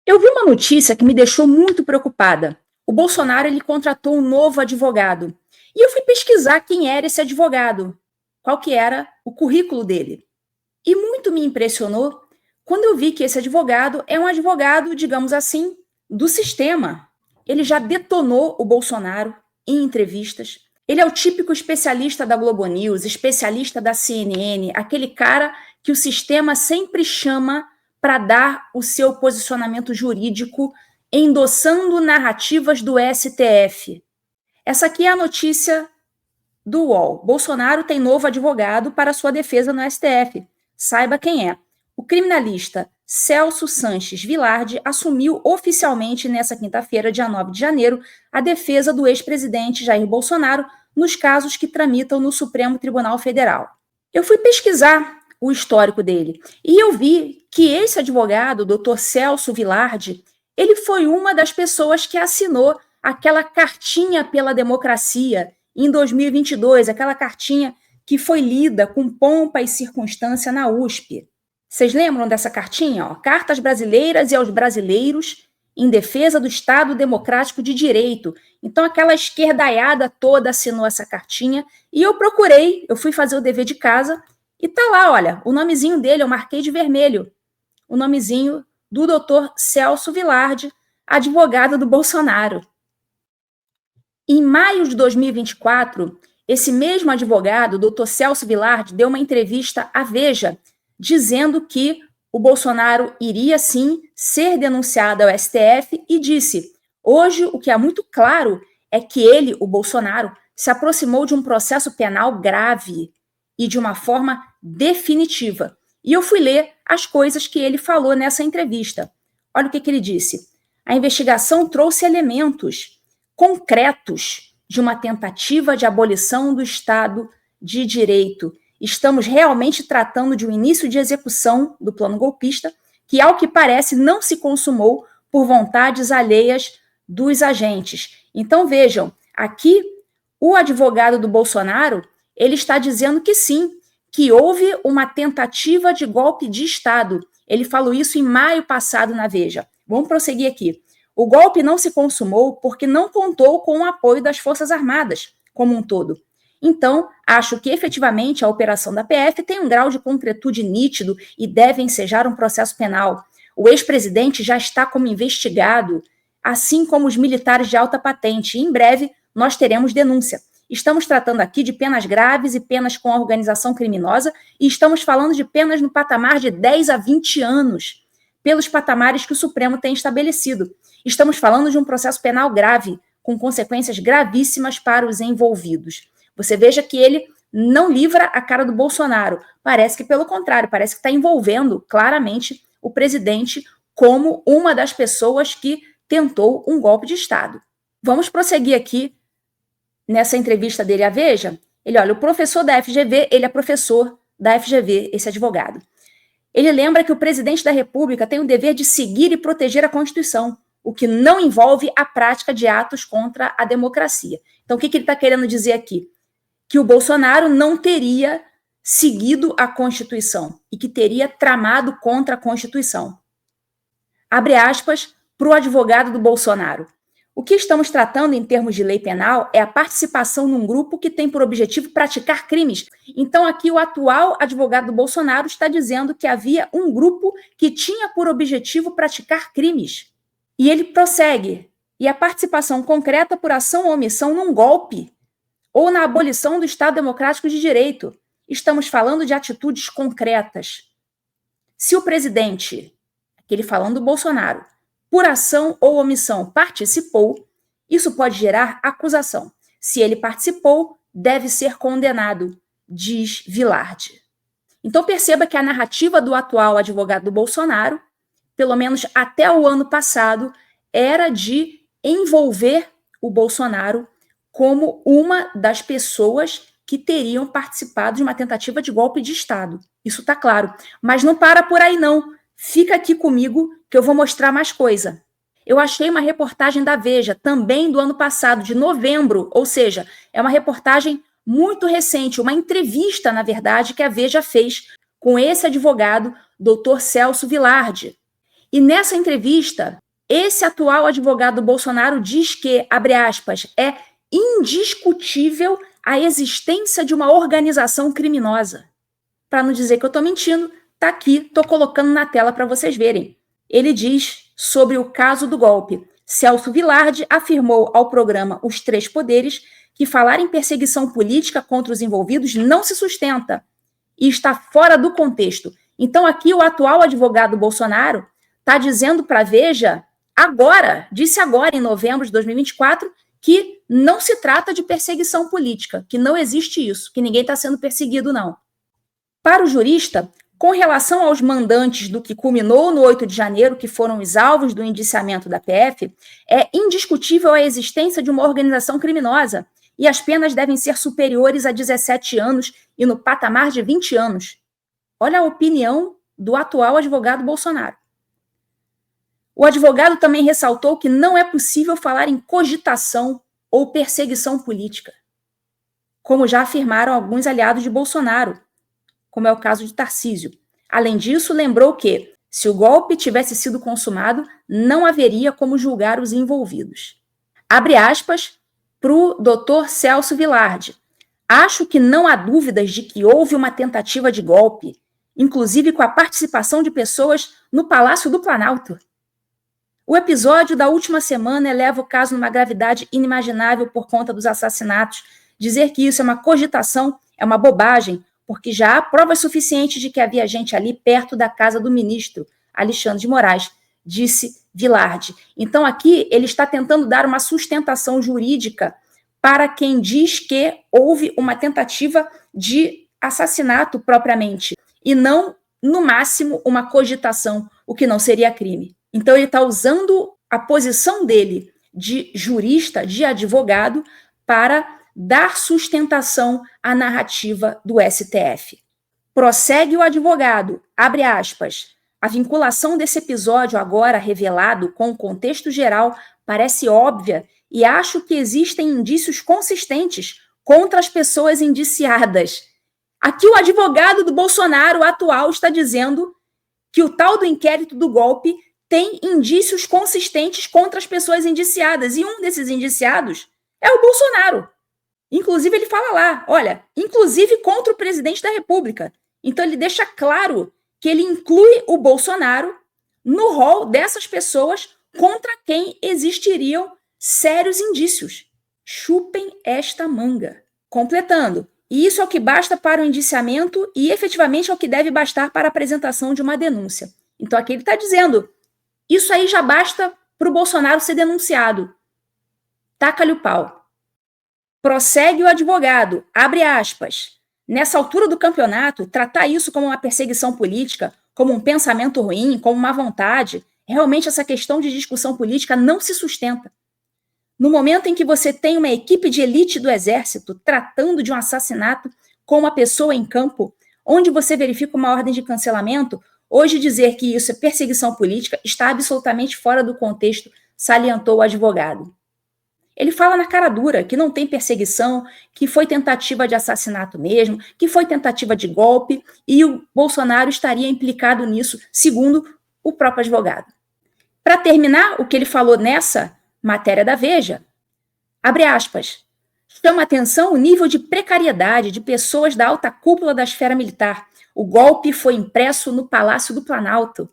Eu vi uma notícia que me deixou muito preocupada. O Bolsonaro ele contratou um novo advogado. E eu fui pesquisar quem era esse advogado, qual que era o currículo dele. E muito me impressionou quando eu vi que esse advogado é um advogado, digamos assim, do sistema. Ele já detonou o Bolsonaro em entrevistas. Ele é o típico especialista da Globo News, especialista da CNN, aquele cara que o sistema sempre chama para dar o seu posicionamento jurídico, endossando narrativas do STF. Essa aqui é a notícia do UOL. Bolsonaro tem novo advogado para sua defesa no STF. Saiba quem é. O criminalista Celso Sanches Vilardi assumiu oficialmente nesta quinta-feira, dia 9 de janeiro, a defesa do ex-presidente Jair Bolsonaro nos casos que tramitam no Supremo Tribunal Federal. Eu fui pesquisar o histórico dele e eu vi que esse advogado, o doutor Celso Vilardi, ele foi uma das pessoas que assinou aquela cartinha pela democracia em 2022, aquela cartinha que foi lida com pompa e circunstância na USP. Vocês lembram dessa cartinha? Ó? Cartas brasileiras e aos brasileiros em defesa do Estado Democrático de Direito. Então, aquela esquerdaiada toda assinou essa cartinha e eu procurei, eu fui fazer o dever de casa e tá lá, olha, o nomezinho dele, eu marquei de vermelho, o nomezinho do doutor Celso Vilardi, advogado do Bolsonaro. Em maio de 2024, esse mesmo advogado, o doutor Celso Vilardi, deu uma entrevista à Veja, dizendo que o Bolsonaro iria, sim, ser denunciado ao STF e disse: hoje o que é muito claro é que ele, o Bolsonaro, se aproximou de um processo penal grave e de uma forma definitiva. E eu fui ler as coisas que ele falou nessa entrevista. Olha o que ele disse. A investigação trouxe elementos concretos de uma tentativa de abolição do Estado de Direito. Estamos realmente tratando de um início de execução do plano golpista, que, ao que parece, não se consumou por vontades alheias dos agentes. Então, vejam, aqui o advogado do Bolsonaro, ele está dizendo que sim, que houve uma tentativa de golpe de Estado. Ele falou isso em maio passado na Veja. Vamos prosseguir aqui. O golpe não se consumou porque não contou com o apoio das Forças Armadas como um todo. Então, acho que efetivamente a operação da PF tem um grau de concretude nítido e deve ensejar um processo penal. O ex-presidente já está como investigado, assim como os militares de alta patente. E em breve nós teremos denúncia. Estamos tratando aqui de penas graves e penas com organização criminosa e estamos falando de penas no patamar de 10 a 20 anos, pelos patamares que o Supremo tem estabelecido. Estamos falando de um processo penal grave, com consequências gravíssimas para os envolvidos. Você veja que ele não livra a cara do Bolsonaro. Parece que, pelo contrário, parece que está envolvendo claramente o presidente como uma das pessoas que tentou um golpe de Estado. Vamos prosseguir aqui nessa entrevista dele à Veja. Ele, olha, o professor da FGV, ele é professor da FGV, esse advogado. Ele lembra que o presidente da República tem o dever de seguir e proteger a Constituição, o que não envolve a prática de atos contra a democracia. Então, o que ele está querendo dizer aqui? Que o Bolsonaro não teria seguido a Constituição e que teria tramado contra a Constituição. Abre aspas para o advogado do Bolsonaro. O que estamos tratando em termos de lei penal é a participação num grupo que tem por objetivo praticar crimes. Então, aqui o atual advogado do Bolsonaro está dizendo que havia um grupo que tinha por objetivo praticar crimes. E ele prossegue. E a participação concreta por ação ou omissão num golpe ou na abolição do Estado Democrático de Direito. Estamos falando de atitudes concretas. Se o presidente, aquele falando do Bolsonaro, por ação ou omissão participou, isso pode gerar acusação. Se ele participou, deve ser condenado, diz Vilardi. Então perceba que a narrativa do atual advogado do Bolsonaro, pelo menos até o ano passado, era de envolver o Bolsonaro como uma das pessoas que teriam participado de uma tentativa de golpe de Estado. Isso está claro. Mas não para por aí, não. Fica aqui comigo que eu vou mostrar mais coisa. Eu achei uma reportagem da Veja, também do ano passado, de novembro, ou seja, é uma reportagem muito recente, uma entrevista, na verdade, que a Veja fez com esse advogado, doutor Celso Vilardi. E nessa entrevista, esse atual advogado do Bolsonaro diz que, abre aspas, é indiscutível a existência de uma organização criminosa. Para não dizer que eu estou mentindo, tá aqui, estou colocando na tela para vocês verem. Ele diz sobre o caso do golpe. Celso Vilardi afirmou ao programa Os Três Poderes que falar em perseguição política contra os envolvidos não se sustenta e está fora do contexto. Então aqui o atual advogado Bolsonaro está dizendo para a Veja, disse agora, em novembro de 2024, que não se trata de perseguição política, que não existe isso, que ninguém está sendo perseguido, não. Para o jurista, com relação aos mandantes do que culminou no 8 de janeiro, que foram os alvos do indiciamento da PF, é indiscutível a existência de uma organização criminosa e as penas devem ser superiores a 17 anos e no patamar de 20 anos. Olha a opinião do atual advogado Bolsonaro. O advogado também ressaltou que não é possível falar em cogitação ou perseguição política, como já afirmaram alguns aliados de Bolsonaro, como é o caso de Tarcísio. Além disso, lembrou que, se o golpe tivesse sido consumado, não haveria como julgar os envolvidos. Abre aspas para o doutor Celso Vilardi. Acho que não há dúvidas de que houve uma tentativa de golpe, inclusive com a participação de pessoas no Palácio do Planalto. O episódio da última semana eleva o caso numa gravidade inimaginável por conta dos assassinatos. Dizer que isso é uma cogitação é uma bobagem, porque já há provas suficientes de que havia gente ali perto da casa do ministro Alexandre de Moraes, disse Vilardi. Então aqui ele está tentando dar uma sustentação jurídica para quem diz que houve uma tentativa de assassinato propriamente, e não, no máximo, uma cogitação, o que não seria crime. Então ele está usando a posição dele de jurista, de advogado, para dar sustentação à narrativa do STF. Prossegue o advogado, abre aspas, a vinculação desse episódio agora revelado com o contexto geral parece óbvia e acho que existem indícios consistentes contra as pessoas indiciadas. Aqui o advogado do Bolsonaro atual está dizendo que o tal do inquérito do golpe tem indícios consistentes contra as pessoas indiciadas, e um desses indiciados é o Bolsonaro. Inclusive, ele fala lá, olha, inclusive contra o presidente da República. Então, ele deixa claro que ele inclui o Bolsonaro no rol dessas pessoas contra quem existiriam sérios indícios. Chupem esta manga. Completando, e isso é o que basta para o indiciamento e, efetivamente, é o que deve bastar para a apresentação de uma denúncia. Então, aqui ele está dizendo, isso aí já basta para o Bolsonaro ser denunciado. Taca-lhe o pau. Prossegue o advogado, abre aspas. Nessa altura do campeonato, tratar isso como uma perseguição política, como um pensamento ruim, como uma vontade, realmente essa questão de discussão política não se sustenta. No momento em que você tem uma equipe de elite do exército tratando de um assassinato com uma pessoa em campo, onde você verifica uma ordem de cancelamento, hoje dizer que isso é perseguição política está absolutamente fora do contexto, salientou o advogado. Ele fala na cara dura que não tem perseguição, que foi tentativa de assassinato mesmo, que foi tentativa de golpe, e o Bolsonaro estaria implicado nisso, segundo o próprio advogado. Para terminar, o que ele falou nessa matéria da Veja, abre aspas, chama atenção o nível de precariedade de pessoas da alta cúpula da esfera militar. O golpe foi impresso no Palácio do Planalto.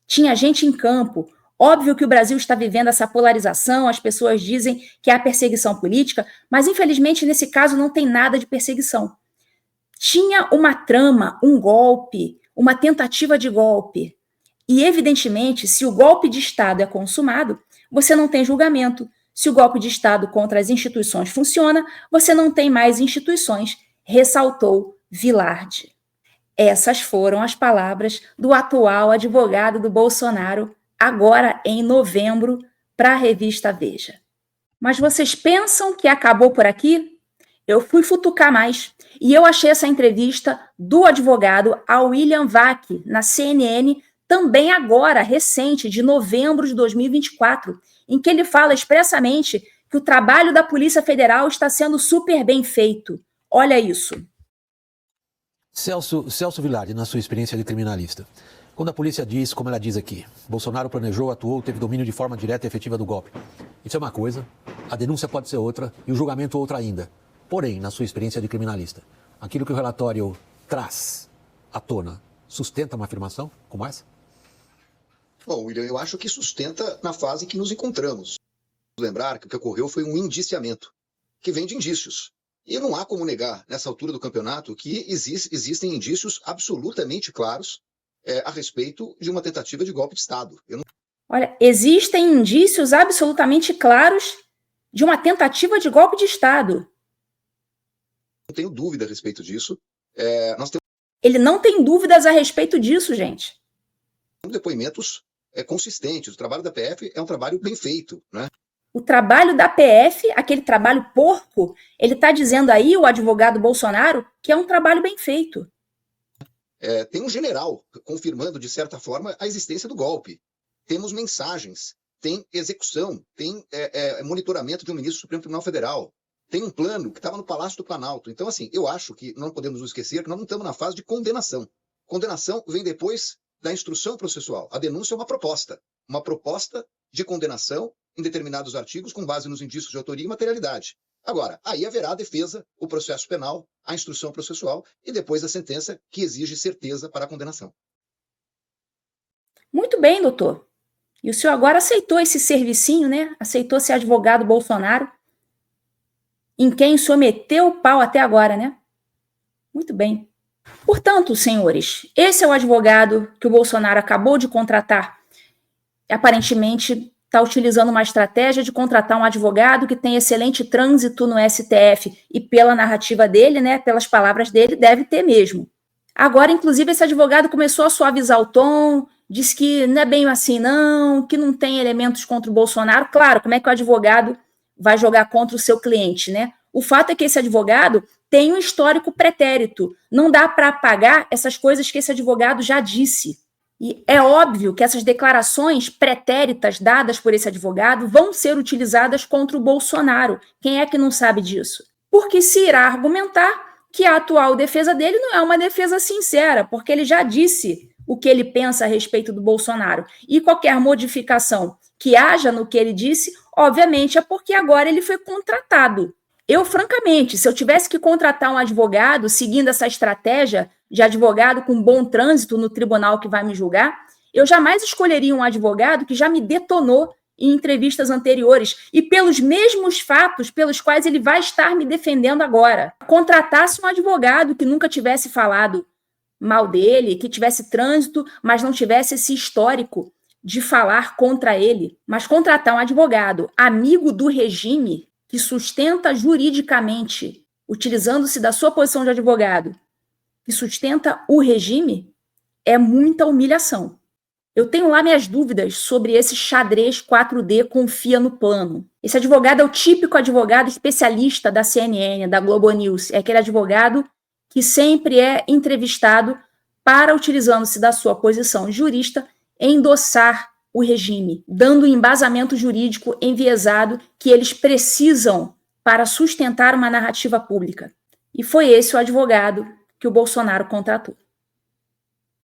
Tinha gente em campo. Óbvio que o Brasil está vivendo essa polarização, as pessoas dizem que há perseguição política, mas infelizmente nesse caso não tem nada de perseguição. Tinha uma trama, um golpe, uma tentativa de golpe. E evidentemente, se o golpe de Estado é consumado, você não tem julgamento. Se o golpe de Estado contra as instituições funciona, você não tem mais instituições, ressaltou Vilardi. Essas foram as palavras do atual advogado do Bolsonaro, agora em novembro, para a revista Veja. Mas vocês pensam que acabou por aqui? Eu fui futucar mais e eu achei essa entrevista do advogado ao William Vac, na CNN, também agora, recente, de novembro de 2024, em que ele fala expressamente que o trabalho da Polícia Federal está sendo super bem feito. Olha isso. Celso Vilardi, na sua experiência de criminalista, Quando a polícia diz, como ela diz aqui, Bolsonaro planejou, atuou, teve domínio de forma direta e efetiva do golpe. Isso é uma coisa, a denúncia pode ser outra e o julgamento outra ainda. Porém, na sua experiência de criminalista, aquilo que o relatório traz à tona sustenta uma afirmação como essa? Bom, William, eu acho que sustenta na fase que nos encontramos. Lembrar que o que ocorreu foi um indiciamento, que vem de indícios. E não há como negar, nessa altura do campeonato, que existem indícios absolutamente claros a respeito de uma tentativa de golpe de Estado. Olha, existem indícios absolutamente claros de uma tentativa de golpe de Estado. Não tenho dúvida a respeito disso. Ele não tem dúvidas a respeito disso, gente. Depoimentos consistentes. O trabalho da PF é um trabalho bem feito, né? O trabalho da PF, aquele trabalho porco, ele está dizendo aí, o advogado Bolsonaro, que é um trabalho bem feito. Tem um general confirmando, de certa forma, a existência do golpe. Temos mensagens, tem execução, tem monitoramento de um ministro do Supremo Tribunal Federal, tem um plano que estava no Palácio do Planalto. Então, assim, eu acho que não podemos nos esquecer que nós não estamos na fase de condenação. Condenação vem depois da instrução processual. A denúncia é uma proposta de condenação em determinados artigos com base nos indícios de autoria e materialidade. Agora, aí haverá a defesa, o processo penal, a instrução processual e depois a sentença que exige certeza para a condenação. Muito bem, doutor. E o senhor agora aceitou esse servicinho, né? Aceitou ser advogado Bolsonaro, em quem o senhor meteu o pau até agora, né? Muito bem. Portanto, senhores, esse é o advogado que o Bolsonaro acabou de contratar. Aparentemente, está utilizando uma estratégia de contratar um advogado que tem excelente trânsito no STF e pela narrativa dele, né, pelas palavras dele, deve ter mesmo. Agora, inclusive, esse advogado começou a suavizar o tom, disse que não é bem assim não, que não tem elementos contra o Bolsonaro. Claro, como é que o advogado vai jogar contra o seu cliente, né? O fato é que esse advogado tem um histórico pretérito. Não dá para apagar essas coisas que esse advogado já disse. E é óbvio que essas declarações pretéritas dadas por esse advogado vão ser utilizadas contra o Bolsonaro. Quem é que não sabe disso? Porque se irá argumentar que a atual defesa dele não é uma defesa sincera, porque ele já disse o que ele pensa a respeito do Bolsonaro. E qualquer modificação que haja no que ele disse, obviamente, é porque agora ele foi contratado. Eu, francamente, se eu tivesse que contratar um advogado seguindo essa estratégia de advogado com bom trânsito no tribunal que vai me julgar, eu jamais escolheria um advogado que já me detonou em entrevistas anteriores e pelos mesmos fatos pelos quais ele vai estar me defendendo agora. Contratasse um advogado que nunca tivesse falado mal dele, que tivesse trânsito, mas não tivesse esse histórico de falar contra ele. Mas contratar um advogado amigo do regime que sustenta juridicamente, utilizando-se da sua posição de advogado, que sustenta o regime, é muita humilhação. Eu tenho lá minhas dúvidas sobre esse xadrez 4D confia no plano. Esse advogado é o típico advogado especialista da CNN, da Globo News. É aquele advogado que sempre é entrevistado para, utilizando-se da sua posição jurista, endossar o regime, dando o embasamento jurídico enviesado que eles precisam para sustentar uma narrativa pública. E foi esse o advogado que o Bolsonaro contratou.